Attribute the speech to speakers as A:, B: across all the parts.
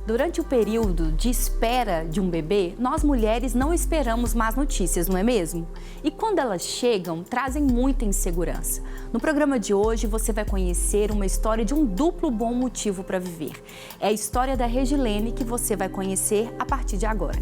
A: Durante o período de espera de um bebê, nós mulheres não esperamos más notícias, não é mesmo? E quando elas chegam, trazem muita insegurança. No programa de hoje, você vai conhecer uma história de um duplo bom motivo para viver. É a história da Regilene que você vai conhecer a partir de agora.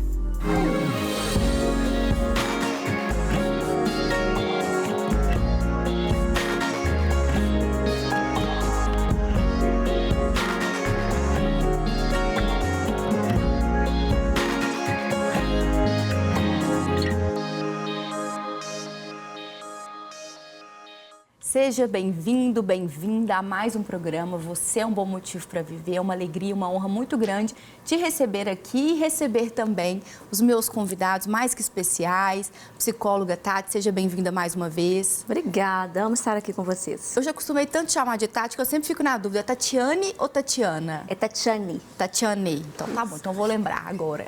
A: Seja bem-vindo, bem-vinda a mais um programa. Você é um bom motivo para viver, é uma alegria, uma honra muito grande te receber aqui e receber também os meus convidados mais que especiais. Psicóloga Tati, seja bem-vinda mais uma vez.
B: Obrigada, amo estar aqui com vocês.
A: Eu já acostumei tanto chamar de Tati que eu sempre fico na dúvida, Tatiane ou Tatiana?
B: É Tatiane.
A: Tatiane. Então tá bom, então vou lembrar agora.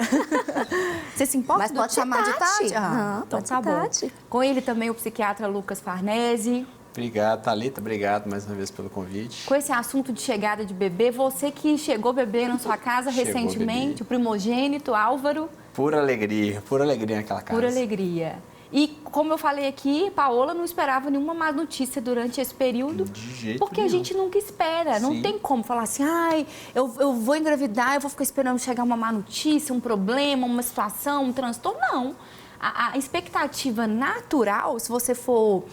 A: Você se importa de chamar de Tati?
B: Não,
A: então tá bom.
B: Tati.
A: Com ele também o psiquiatra Lucas Farnese.
C: Obrigado, Thalita. Obrigado mais uma vez pelo convite.
A: Com esse assunto de chegada de bebê, você que chegou bebê na sua casa recentemente, bebê. O primogênito, Álvaro.
C: Pura alegria naquela casa.
A: Pura alegria. E como eu falei aqui, Paola não esperava nenhuma má notícia durante esse período.
C: De jeito
A: porque
C: nenhum.
A: A gente nunca espera.
C: Sim.
A: Não tem como falar assim, ai, eu vou engravidar, eu vou ficar esperando chegar uma má notícia, um problema, uma situação, um transtorno. Não. A expectativa natural, se você for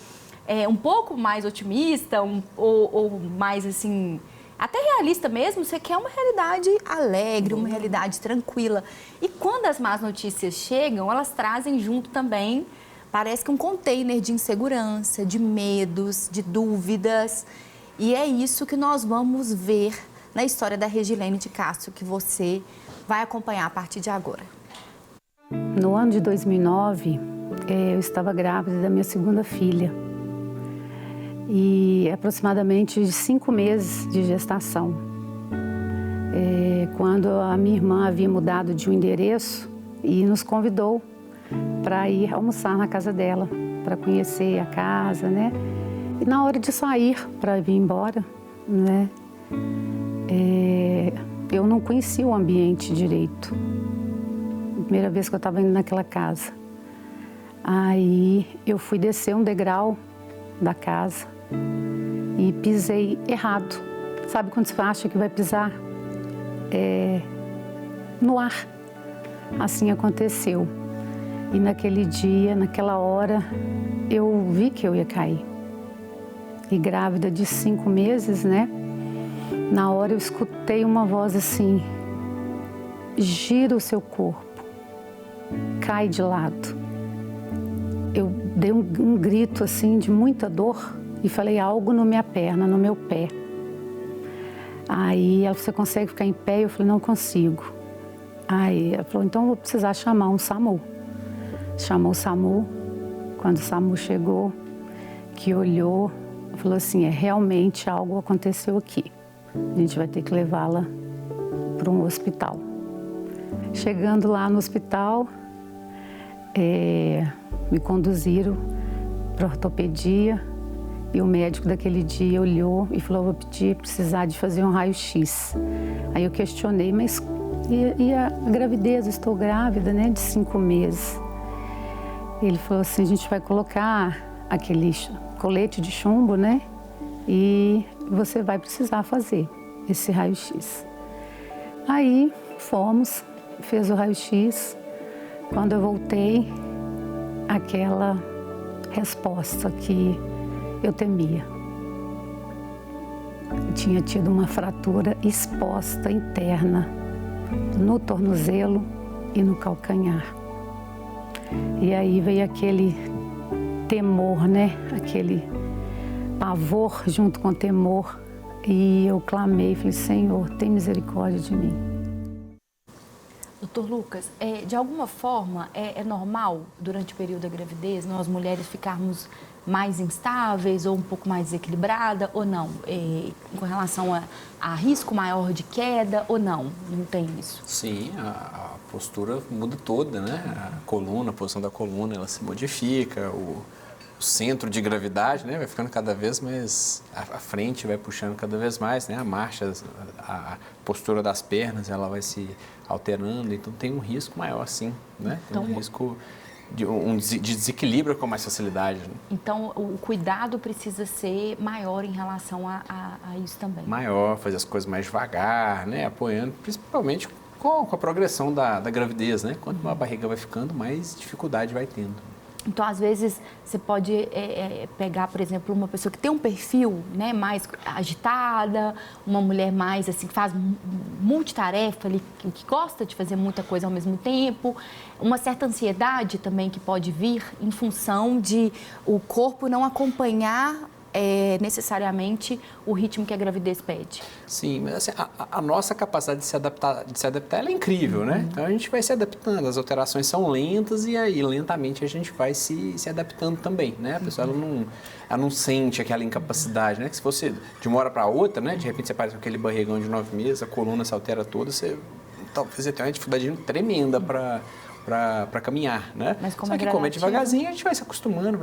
A: um pouco mais otimista ou mais assim, até realista mesmo, você quer uma realidade alegre, uma realidade tranquila. E quando as más notícias chegam, elas trazem junto também, parece que um container de insegurança, de medos, de dúvidas. E é isso que nós vamos ver na história da Regilene de Castro, que você vai acompanhar a partir de agora.
D: No ano de 2009, eu estava grávida da minha segunda filha. E aproximadamente 5 meses de gestação. Quando a minha irmã havia mudado de um endereço e nos convidou para ir almoçar na casa dela, para conhecer a casa, né? E na hora de sair para vir embora, né? Eu não conhecia o ambiente direito. Primeira vez que eu estava indo naquela casa. Aí eu fui descer um degrau da casa e pisei errado. Sabe quando você acha que vai pisar no ar? Assim aconteceu. E naquele dia, naquela hora, eu vi que eu ia cair. E grávida de 5 meses, né? Na hora eu escutei uma voz assim: gira o seu corpo, cai de lado. Eu dei um grito assim de muita dor e falei algo na minha perna, no meu pé. Aí ela falou: você consegue ficar em pé? Eu falei: não consigo. Aí ela falou: então vou precisar chamar um SAMU. Chamou o SAMU. Quando o SAMU chegou, que olhou, falou assim: realmente algo aconteceu aqui. A gente vai ter que levá-la para um hospital. Chegando lá no hospital, me conduziram para ortopedia e o médico daquele dia olhou e falou: vou precisar de fazer um raio-x. Aí eu questionei: mas e a gravidez? Eu estou grávida, né, de 5 meses. Ele falou assim: a gente vai colocar aquele colete de chumbo, né, e você vai precisar fazer esse raio-x. Aí fomos, fez o raio-x. Quando eu voltei, aquela resposta que eu temia. Eu tinha tido uma fratura exposta interna no tornozelo e no calcanhar. E aí veio aquele temor, né? Aquele pavor junto com o temor. E eu clamei, falei: Senhor, tem misericórdia de mim.
A: Doutor Lucas, de alguma forma é normal, durante o período da gravidez, nós mulheres ficarmos mais instáveis ou um pouco mais desequilibrada ou não? Com relação a risco maior de queda ou não? Não tem isso?
C: Sim, a postura muda toda, né? A coluna, a posição da coluna, ela se modifica, o centro de gravidade, né, vai ficando cada vez mais, a frente vai puxando cada vez mais, né, a marcha, a postura das pernas, ela vai se alterando, então tem um risco maior, sim, né, tem um risco de desequilíbrio com mais facilidade. Né?
A: Então, o cuidado precisa ser maior em relação a isso também.
C: Maior, fazer as coisas mais devagar, né, apoiando, principalmente com a progressão da gravidez, né, quanto a barriga vai ficando, mais dificuldade vai tendo.
A: Então, às vezes, você pode pegar, por exemplo, uma pessoa que tem um perfil, né, mais agitada, uma mulher mais, assim, que faz multitarefa, que gosta de fazer muita coisa ao mesmo tempo, uma certa ansiedade também que pode vir em função de o corpo não acompanhar necessariamente o ritmo que a gravidez pede.
C: Sim, mas assim, a nossa capacidade de se adaptar ela é incrível, né? Então a gente vai se adaptando, as alterações são lentas e aí lentamente a gente vai se adaptando também, né? A pessoa ela não sente aquela incapacidade, né? Que se fosse de uma hora para outra, né? De repente você aparece com aquele barrigão de 9 meses, a coluna se altera toda, talvez você tenha uma dificuldade tremenda para caminhar, né?
A: Mas como
C: Só que como é
A: gradativo,
C: devagarzinho, a gente vai se acostumando,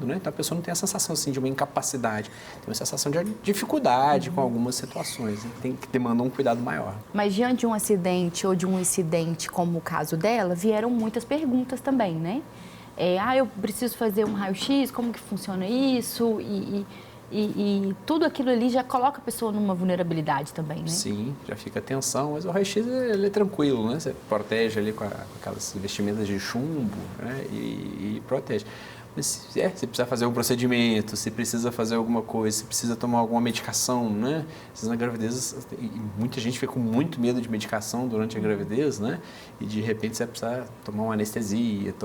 C: né? Então a pessoa não tem a sensação assim de uma incapacidade, tem uma sensação de dificuldade com algumas situações, né? Tem que demandar um cuidado maior.
A: Mas diante de um acidente ou de um incidente como o caso dela, vieram muitas perguntas também, né? Eu preciso fazer um raio-x, como que funciona isso? E tudo aquilo ali já coloca a pessoa numa vulnerabilidade também, né?
C: Sim, já fica tensão, mas o raio-x ele é tranquilo, né? Você protege ali com aquelas vestimentas de chumbo, né? E protege. Mas se precisa fazer um procedimento, se precisa fazer alguma coisa, se precisa tomar alguma medicação, né? Na gravidez, muita gente fica com muito medo de medicação durante a gravidez, né? E de repente você precisa tomar uma anestesia,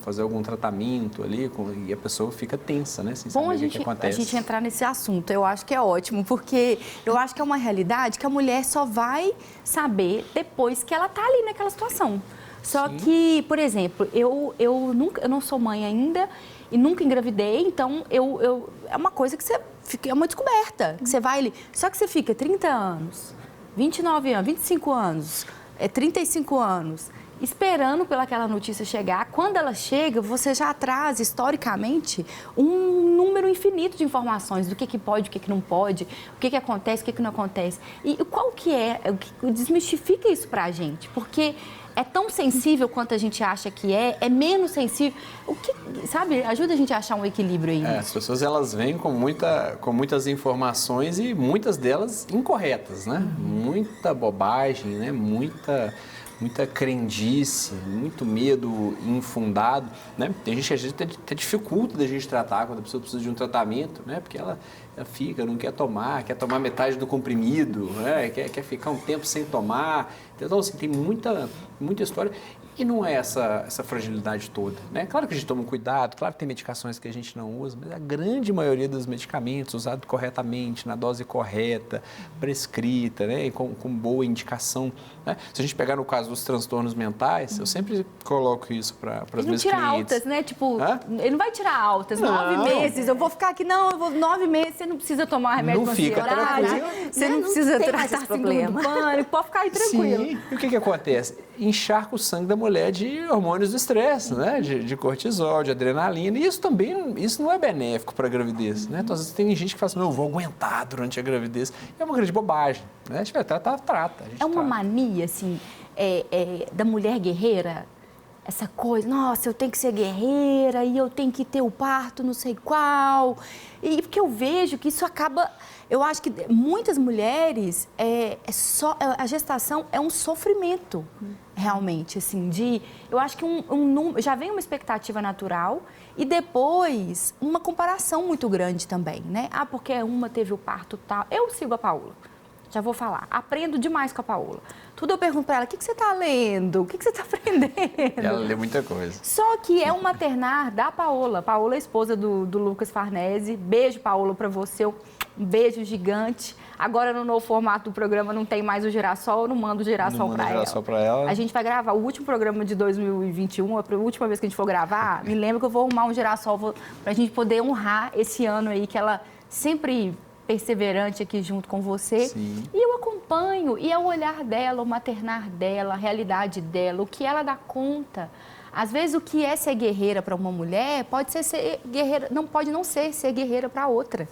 C: fazer algum tratamento ali, e a pessoa fica tensa, né? Sem saber o que acontece.
A: A gente entrar nesse assunto, eu acho que é ótimo, porque eu acho que é uma realidade que a mulher só vai saber depois que ela está ali naquela situação. Só Sim. que, por exemplo, eu não sou mãe ainda e nunca engravidei, então é uma coisa que é uma descoberta, que você vai ali. Só que você fica 30 anos, 29 anos, 25 anos, 35 anos, esperando pelaquela notícia chegar. Quando ela chega, você já traz, historicamente, um número infinito de informações do que pode, o que não pode, o que acontece, o que não acontece. E qual que é, desmistifica isso pra gente, porque é tão sensível quanto a gente acha que é menos sensível. Sabe, ajuda a gente a achar um equilíbrio aí.
C: As pessoas, elas vêm com muitas informações e muitas delas incorretas, né? Muita bobagem, né? Muita crendice, muito medo infundado, né? Tem gente que às vezes até dificulta da gente tratar quando a pessoa precisa de um tratamento, né? Porque ela não quer tomar metade do comprimido, né? Quer ficar um tempo sem tomar. Então, assim, tem muita história. E não é essa fragilidade toda, né? Claro que a gente toma um cuidado, claro que tem medicações que a gente não usa, mas a grande maioria dos medicamentos usados corretamente, na dose correta, prescrita, né? E com boa indicação, né? Se a gente pegar no caso dos transtornos mentais, eu sempre coloco isso para as minhas clientes.
A: Ele não tira altas, né? Tipo, ele não vai tirar altas. 9 meses, eu vou ficar aqui, 9 meses, você não precisa tomar remédio
C: para ansiedade,
A: você não precisa tratar problema. Pânico, pode ficar aí tranquilo.
C: Sim. E o que acontece? Encharca o sangue da mulher de hormônios do estresse, né? De cortisol, de adrenalina. E isso não é benéfico para a gravidez, né? Então, às vezes tem gente que fala assim, não, eu vou aguentar durante a gravidez. É uma grande bobagem, né? A gente vai tratar, trata.
A: É uma mania, assim, da mulher guerreira? Essa coisa, nossa, eu tenho que ser guerreira e eu tenho que ter o parto não sei qual. E porque eu vejo que isso acaba... Eu acho que muitas mulheres, a gestação é um sofrimento, realmente, assim, eu acho que já vem uma expectativa natural e depois uma comparação muito grande também, né? Porque uma teve o parto tal. Eu sigo a Paola, já vou falar, aprendo demais com a Paola. Tudo eu pergunto para ela, o que você está lendo? O que você está aprendendo?
C: Ela lê muita coisa.
A: Só que é um maternar da Paola. Paola é esposa do Lucas Farnese. Beijo, Paola, para você. Um beijo gigante. Agora, no novo formato do programa, não tem mais o girassol, eu não mando o girassol para ela. A gente vai gravar o último programa de 2021, a última vez que a gente for gravar, me lembra que eu vou arrumar um girassol para a gente poder honrar esse ano aí, que ela sempre perseverante aqui junto com você.
C: Sim.
A: E eu acompanho, e é o olhar dela, o maternar dela, a realidade dela, o que ela dá conta. Às vezes o que é ser guerreira para uma mulher pode ser guerreira, pode não ser guerreira para outra.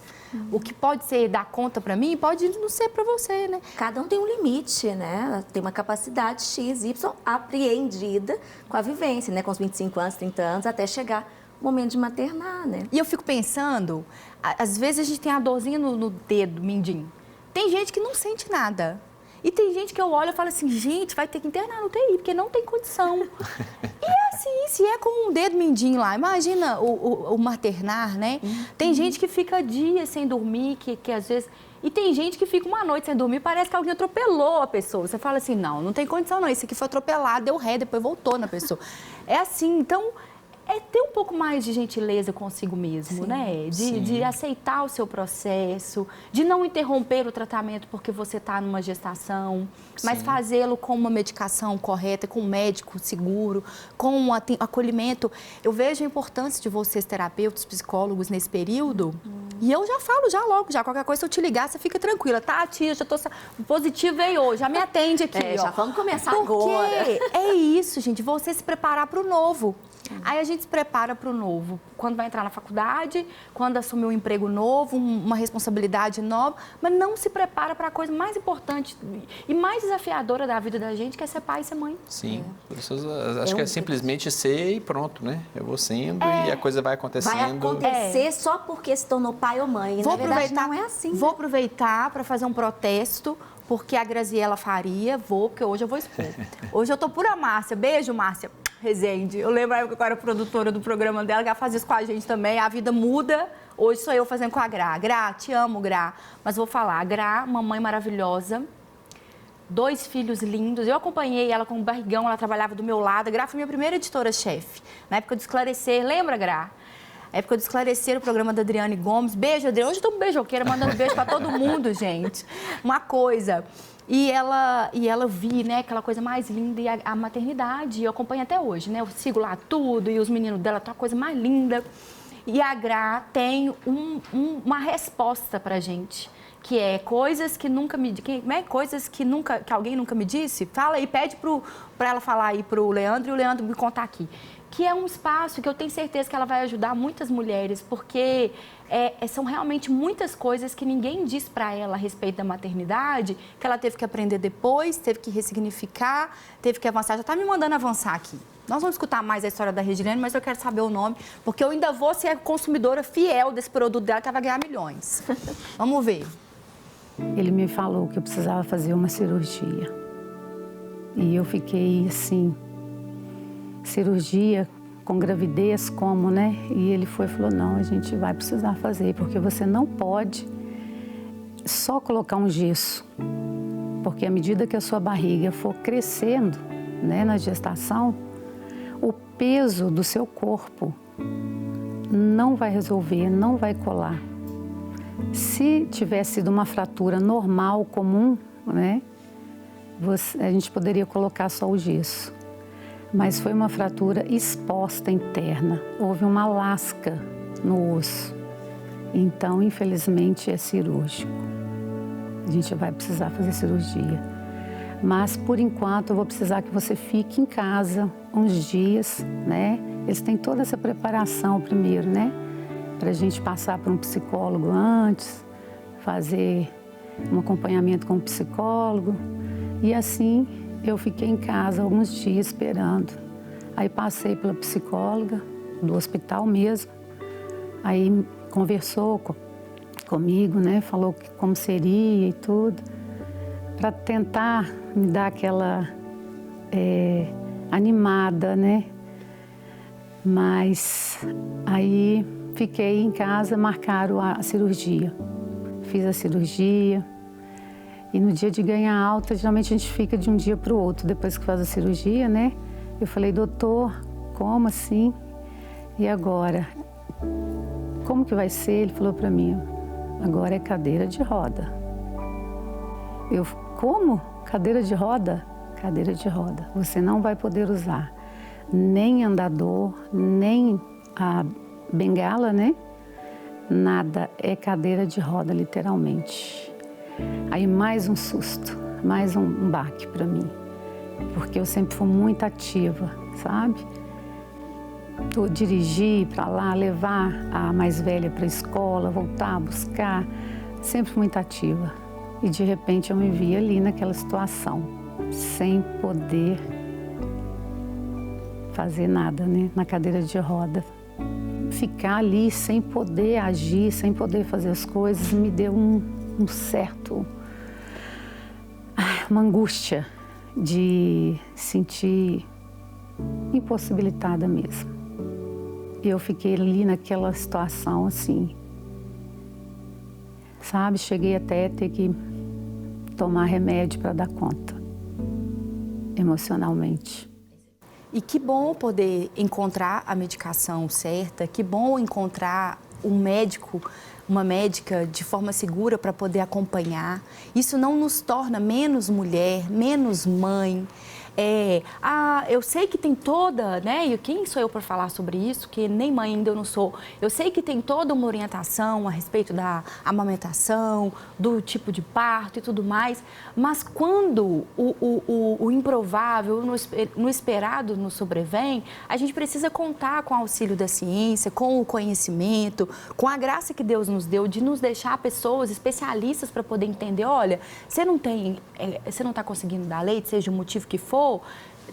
A: O que pode ser dar conta para mim pode não ser para você, né?
B: Cada um tem um limite, né? Tem uma capacidade X, Y apreendida com a vivência, né? Com os 25 anos, 30 anos, até chegar o momento de maternar, né?
A: E eu fico pensando, às vezes a gente tem a dorzinha no dedo, mindinho. Tem gente que não sente nada. E tem gente que eu olho e falo assim, gente, vai ter que internar no TI, porque não tem condição. E é assim, se é com um dedo mindinho lá, imagina o maternar, né? Tem gente que fica dias sem dormir, que às vezes... E tem gente que fica uma noite sem dormir, parece que alguém atropelou a pessoa. Você fala assim, não tem condição não, esse aqui foi atropelado, deu ré, depois voltou na pessoa. É assim, então... É ter um pouco mais de gentileza consigo mesmo, né? De aceitar o seu processo, de não interromper o tratamento porque você está numa gestação, mas fazê-lo com uma medicação correta, com um médico seguro, com um acolhimento. Eu vejo a importância de vocês, terapeutas, psicólogos, nesse período. E eu já falo, logo, qualquer coisa, se eu te ligar, você fica tranquila. Tá, tia, já tô positivo, veio hoje, já me atende aqui, ó.
B: Já vamos começar
A: porque
B: agora.
A: É isso, gente, você se preparar para o novo. Aí a gente se prepara para o novo, quando vai entrar na faculdade, quando assumir um emprego novo, uma responsabilidade nova, mas não se prepara para a coisa mais importante e mais desafiadora da vida da gente, que é ser pai e ser mãe.
C: Sim, acho que é simplesmente ser e pronto, né? Eu vou sendo e a coisa vai acontecendo.
B: Vai acontecer só porque se tornou pai ou mãe. Na verdade, não é assim.
A: Vou aproveitar para fazer um protesto, porque a Graziela faria, porque hoje eu vou expor. Hoje eu tô pura Márcia. Beijo, Márcia Rezende. Eu lembro a época que eu era produtora do programa dela, que ela fazia isso com a gente também. A vida muda. Hoje sou eu fazendo com a Gra. Gra, te amo, Gra. Mas vou falar, a Gra, uma mãe maravilhosa, 2 filhos lindos. Eu acompanhei ela com um barrigão, ela trabalhava do meu lado. A Gra foi minha primeira editora-chefe. Na época de Esclarecer, lembra, Gra? Na época de Esclarecer, o programa da Adriane Gomes. Beijo, Adriane. Hoje eu tô um beijoqueira, mandando beijo para todo mundo, gente. Uma coisa. E ela vi, né, aquela coisa mais linda, e a maternidade, eu acompanho até hoje, né? Eu sigo lá tudo, e os meninos dela, tá a coisa mais linda. E a Gra tem uma resposta pra gente, que é coisas que nunca me... coisas que alguém nunca me disse. Fala aí, pede pra ela falar aí pro Leandro, e o Leandro me contar aqui. Que é um espaço que eu tenho certeza que ela vai ajudar muitas mulheres, porque são realmente muitas coisas que ninguém diz para ela a respeito da maternidade, que ela teve que aprender depois, teve que ressignificar, teve que avançar. Já está me mandando avançar aqui. Nós vamos escutar mais a história da Regilene, mas eu quero saber o nome, porque eu ainda vou ser a consumidora fiel desse produto dela, que ela vai ganhar milhões. Vamos ver.
D: Ele me falou que eu precisava fazer uma cirurgia. E eu fiquei assim... cirurgia com gravidez, como, né? E ele falou, não, a gente vai precisar fazer, porque você não pode só colocar um gesso, porque à medida que a sua barriga for crescendo, né, na gestação, o peso do seu corpo não vai resolver, não vai colar. Se tivesse sido uma fratura normal, comum, né, a gente poderia colocar só o gesso. Mas foi uma fratura exposta interna, houve uma lasca no osso. Então, infelizmente, é cirúrgico. A gente vai precisar fazer cirurgia. Mas, por enquanto, eu vou precisar que você fique em casa uns dias, né? Eles têm toda essa preparação primeiro, né? Para a gente passar por um psicólogo antes, fazer um acompanhamento com o psicólogo. E assim... eu fiquei em casa alguns dias esperando. Aí passei pela psicóloga do hospital mesmo. Aí conversou comigo, né? Falou como seria e tudo. Para tentar me dar aquela animada, né? Mas aí fiquei em casa, marcaram a cirurgia. Fiz a cirurgia. E no dia de ganhar alta, geralmente a gente fica de um dia para o outro, depois que faz a cirurgia, né? Eu falei, doutor, como assim? E agora? Como que vai ser? Ele falou para mim, agora é cadeira de roda. Eu, como? Cadeira de roda? Cadeira de roda. Você não vai poder usar nem andador, nem a bengala, né? Nada, é cadeira de roda, literalmente. Aí mais um susto, mais um baque para mim, porque eu sempre fui muito ativa, sabe? dirigir para lá, levar a mais velha para a escola, voltar, buscar, sempre muito ativa. E de repente eu me vi ali naquela situação, sem poder fazer nada, né? Na cadeira de roda. Ficar ali sem poder agir, sem poder fazer as coisas, me deu um certo... uma angústia de sentir impossibilitada mesmo. Eu fiquei ali naquela situação assim, sabe? Cheguei até a ter que tomar remédio para dar conta, emocionalmente.
A: E que bom poder encontrar a medicação certa, que bom encontrar um médico, uma médica de forma segura para poder acompanhar. Isso não nos torna menos mulher, menos mãe. Eu sei que tem toda, né? E quem sou eu para falar sobre isso? Que nem mãe ainda eu não sou. Eu sei que tem toda uma orientação a respeito da amamentação, do tipo de parto e tudo mais. Mas quando o improvável, no esperado nos sobrevém, a gente precisa contar com o auxílio da ciência, com o conhecimento, com a graça que Deus nos deu de nos deixar pessoas especialistas para poder entender, olha, você não está conseguindo dar leite, seja o motivo que for,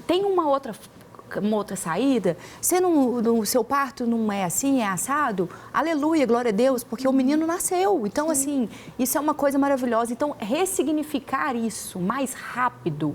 A: tem uma outra saída, o seu parto não é assim, é assado, aleluia, glória a Deus, porque o menino nasceu. Então, assim, isso é uma coisa maravilhosa. Então, ressignificar isso mais rápido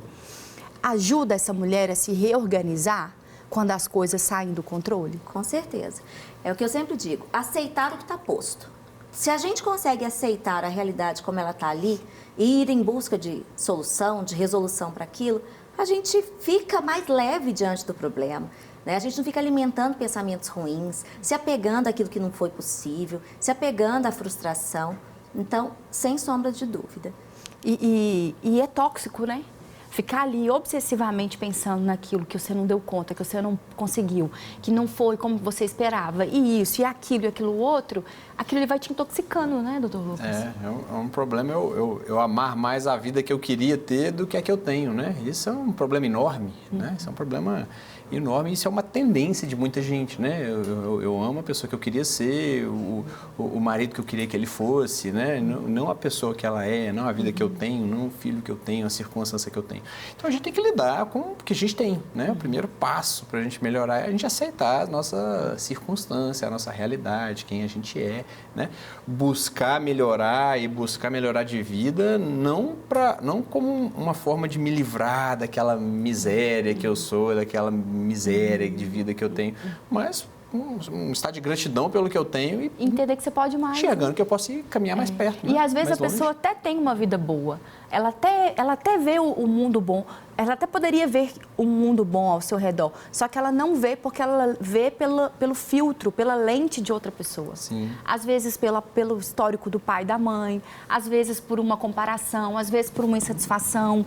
A: ajuda essa mulher a se reorganizar quando as coisas saem do controle?
B: Com certeza. É o que eu sempre digo, aceitar o que está posto. Se a gente consegue aceitar a realidade como ela está ali e ir em busca de solução, de resolução para aquilo, a gente fica mais leve diante do problema, né? A gente não fica alimentando pensamentos ruins, se apegando àquilo que não foi possível, se apegando à frustração. Então, sem sombra de dúvida.
A: E é tóxico, né? Ficar ali obsessivamente pensando naquilo que você não deu conta, que você não conseguiu, que não foi como você esperava, e isso, e aquilo outro, aquilo ele vai te intoxicando, né, doutor Lucas?
C: É um problema eu amar mais a vida que eu queria ter do que a que eu tenho, né? Isso é um problema enorme, né? Isso é um problema enorme, isso é uma tendência de muita gente, né? Eu amo a pessoa que eu queria ser, o marido que eu queria que ele fosse, né? Não a pessoa que ela é, não a vida que eu tenho, não o filho que eu tenho, a circunstância que eu tenho. Então a gente tem que lidar com o que a gente tem, né? O primeiro passo para a gente melhorar é a gente aceitar a nossa circunstância, a nossa realidade, quem a gente é, né? Buscar melhorar de vida, não como uma forma de me livrar daquela miséria que eu sou, daquela miséria de vida que eu tenho, mas um estado de gratidão pelo que eu tenho e
A: entender que você pode mais,
C: enxergando que eu posso ir caminhar mais perto.
A: E
C: né?
A: às vezes
C: mais
A: a pessoa
C: longe.
A: até tem uma vida boa, ela até vê o mundo bom, ela até poderia ver o mundo bom ao seu redor, só que ela não vê porque ela vê pelo filtro, pela lente de outra pessoa.
C: Sim.
A: Às vezes pelo histórico do pai e da mãe, às vezes por uma comparação, às vezes por uma insatisfação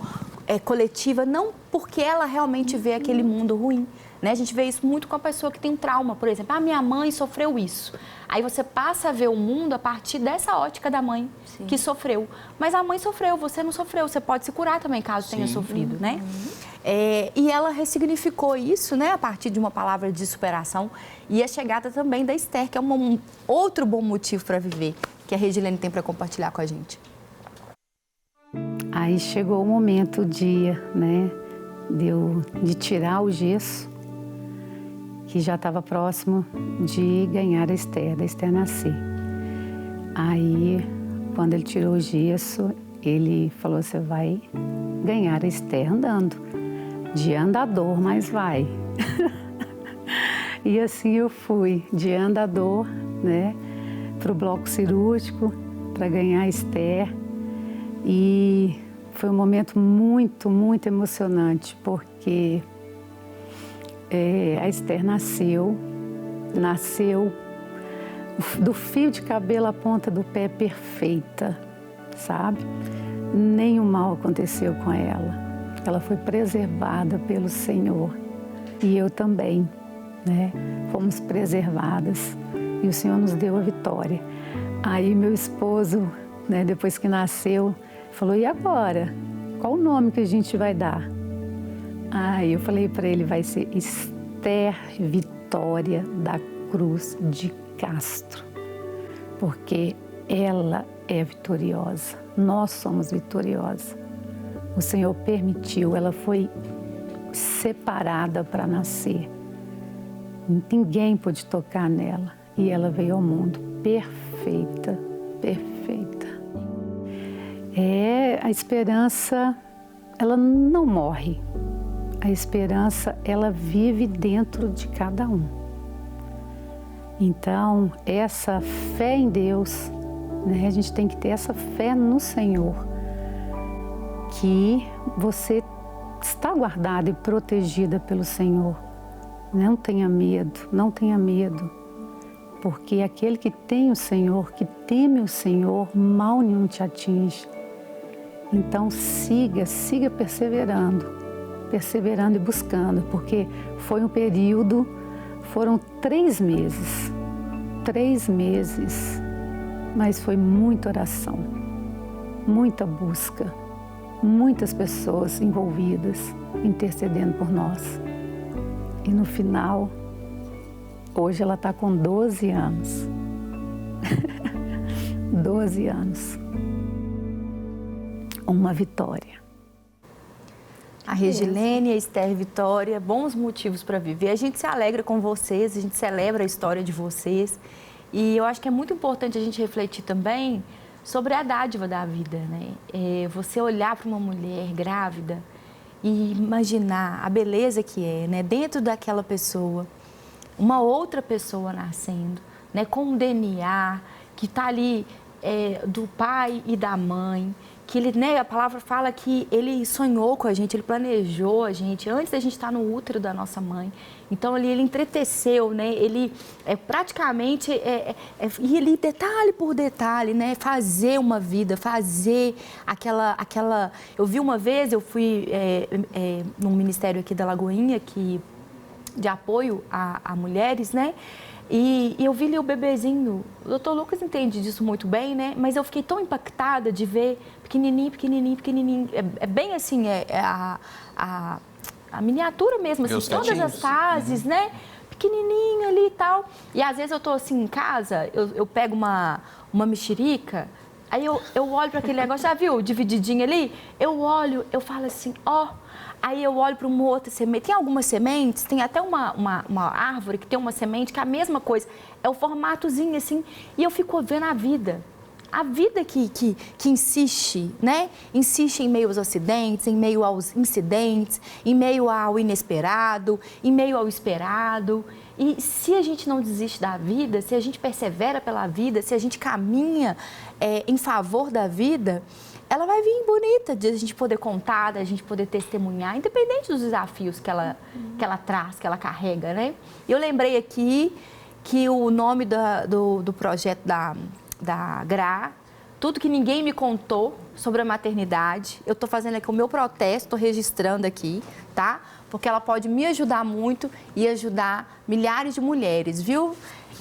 A: coletiva, não porque ela realmente vê aquele mundo ruim. Né? A gente vê isso muito com a pessoa que tem um trauma, por exemplo. Minha mãe sofreu isso. Aí você passa a ver o mundo a partir dessa ótica da mãe. Sim. Que sofreu. Mas a mãe sofreu, você não sofreu. Você pode se curar também, caso tenha sofrido, né? E ela ressignificou isso, né? A partir de uma palavra de superação. E a chegada também da Esther, que é outro bom motivo para viver, que a Regilene tem para compartilhar com a gente.
D: Aí chegou o momento, o dia, né? De tirar o gesso, que já estava próximo de ganhar da Esther nascer. Aí, quando ele tirou o gesso, ele falou, você vai ganhar a Esther andando. De andador, mas vai. E assim eu fui, de andador, né, para o bloco cirúrgico, para ganhar a Esther. E foi um momento muito, muito emocionante, porque a Esther nasceu do fio de cabelo à ponta do pé perfeita, sabe? Nenhum mal aconteceu com ela. Ela foi preservada pelo Senhor. E eu também, né? Fomos preservadas e o Senhor nos deu a vitória. Aí meu esposo, né, depois que nasceu, falou, e agora? Qual o nome que a gente vai dar? Aí eu falei para ele, vai ser Esther Vitória. Vitória da Cruz de Castro, porque ela é vitoriosa, nós somos vitoriosos. O Senhor permitiu, ela foi separada para nascer. Ninguém pôde tocar nela e ela veio ao mundo perfeita, perfeita. A esperança, ela não morre. A esperança, ela vive dentro de cada um. Então, essa fé em Deus, né? A gente tem que ter essa fé no Senhor, que você está guardada e protegida pelo Senhor. Não tenha medo, não tenha medo, porque aquele que tem o Senhor, que teme o Senhor, mal nenhum te atinge. Então siga perseverando e buscando, porque foi um período, foram 3 meses, mas foi muita oração, muita busca, muitas pessoas envolvidas, intercedendo por nós. E no final, hoje ela está com 12 anos. 12 anos. Uma vitória.
A: A Regilene e a Esther Vitória, bons motivos para viver. A gente se alegra com vocês, a gente celebra a história de vocês. E eu acho que é muito importante a gente refletir também sobre a dádiva da vida, né? Você olhar para uma mulher grávida e imaginar a beleza que é, né? Dentro daquela pessoa, uma outra pessoa nascendo, né? Com um DNA que está ali do pai e da mãe, que ele, né, a palavra fala que ele sonhou com a gente, ele planejou a gente antes da gente estar no útero da nossa mãe. Então ele entreteceu, né? Ele praticamente ia ali detalhe por detalhe, né? Fazer uma vida, fazer aquela. Eu vi uma vez, eu fui num ministério aqui da Lagoinha de apoio a mulheres, né? E eu vi ali o bebezinho, o doutor Lucas entende disso muito bem, né? Mas eu fiquei tão impactada de ver pequenininho. É bem assim, a miniatura mesmo, assim, todas as fases, né? Pequenininho ali e tal. E às vezes eu tô assim em casa, eu pego uma mexerica, aí eu olho para aquele negócio, já viu, divididinho ali? Eu olho, eu falo assim, ó. Aí eu olho para uma outra semente. Tem algumas sementes, tem até uma árvore que tem uma semente que é a mesma coisa. É o formatozinho assim. E eu fico vendo a vida. A vida que insiste, né? Insiste em meio aos acidentes, em meio aos incidentes, em meio ao inesperado, em meio ao esperado. E se a gente não desiste da vida, se a gente persevera pela vida, se a gente caminha em favor da vida, ela vai vir bonita de a gente poder contar, da gente poder testemunhar, independente dos desafios que ela traz, que ela carrega, né? Eu lembrei aqui que o nome do projeto da GRA, tudo que ninguém me contou sobre a maternidade, eu estou fazendo aqui o meu protesto, estou registrando aqui, tá? Porque ela pode me ajudar muito e ajudar milhares de mulheres, viu?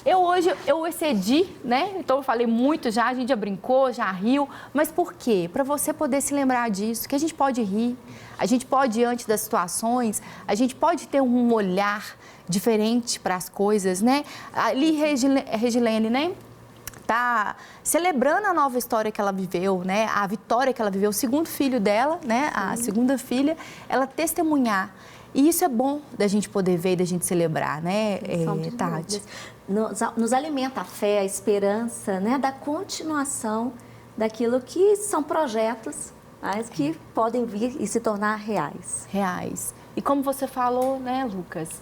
A: Hoje eu excedi, né? Então eu falei muito já, a gente já brincou, já riu. Mas por quê? Para você poder se lembrar disso, que a gente pode rir, a gente pode, diante das situações, a gente pode ter um olhar diferente para as coisas, né? Ali, Regilene, né? Tá celebrando a nova história que ela viveu, né? A vitória que ela viveu, o segundo filho dela, né? A segunda filha, ela testemunhar. E isso é bom da gente poder ver e da gente celebrar, né, Tati?
B: Nos alimenta a fé, a esperança, né, da continuação daquilo que são projetos, mas que podem vir e se tornar reais.
A: Reais. E como você falou, né, Lucas,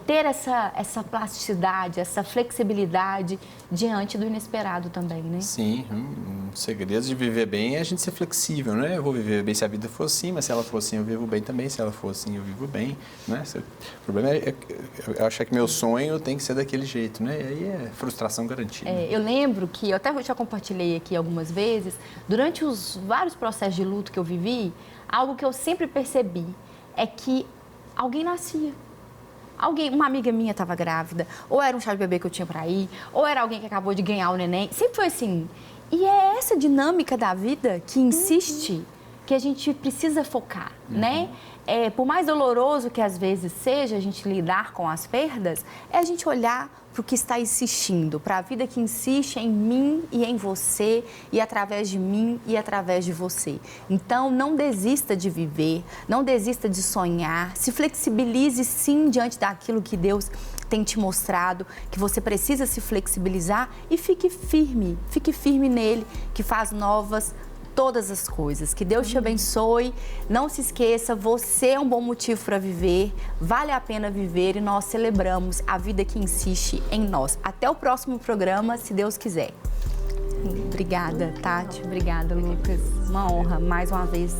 A: ter essa plasticidade, essa flexibilidade diante do inesperado também, né?
C: Sim, um segredo de viver bem é a gente ser flexível, né? Eu vou viver bem se a vida for assim, mas se ela for assim eu vivo bem também, se ela for assim eu vivo bem, né? O problema é eu achar que meu sonho tem que ser daquele jeito, né? E aí é frustração garantida.
A: Eu lembro que, eu até já compartilhei aqui algumas vezes, durante os vários processos de luto que eu vivi, algo que eu sempre percebi é que alguém nascia. Uma amiga minha estava grávida, ou era um chá de bebê que eu tinha para ir, ou era alguém que acabou de ganhar o neném. Sempre foi assim. E é essa dinâmica da vida que insiste que a gente precisa focar, né? Por mais doloroso que às vezes seja a gente lidar com as perdas, é a gente olhar para o que está insistindo, para a vida que insiste em mim e em você, e através de mim e através de você. Então, não desista de viver, não desista de sonhar, se flexibilize sim diante daquilo que Deus tem te mostrado, que você precisa se flexibilizar e fique firme nele, que faz novas todas as coisas. Que Deus te abençoe. Não se esqueça, você é um bom motivo para viver, vale a pena viver e nós celebramos a vida que insiste em nós. Até o próximo programa, se Deus quiser. Obrigada, Tati. Obrigada, Lucas. Uma honra, mais uma vez.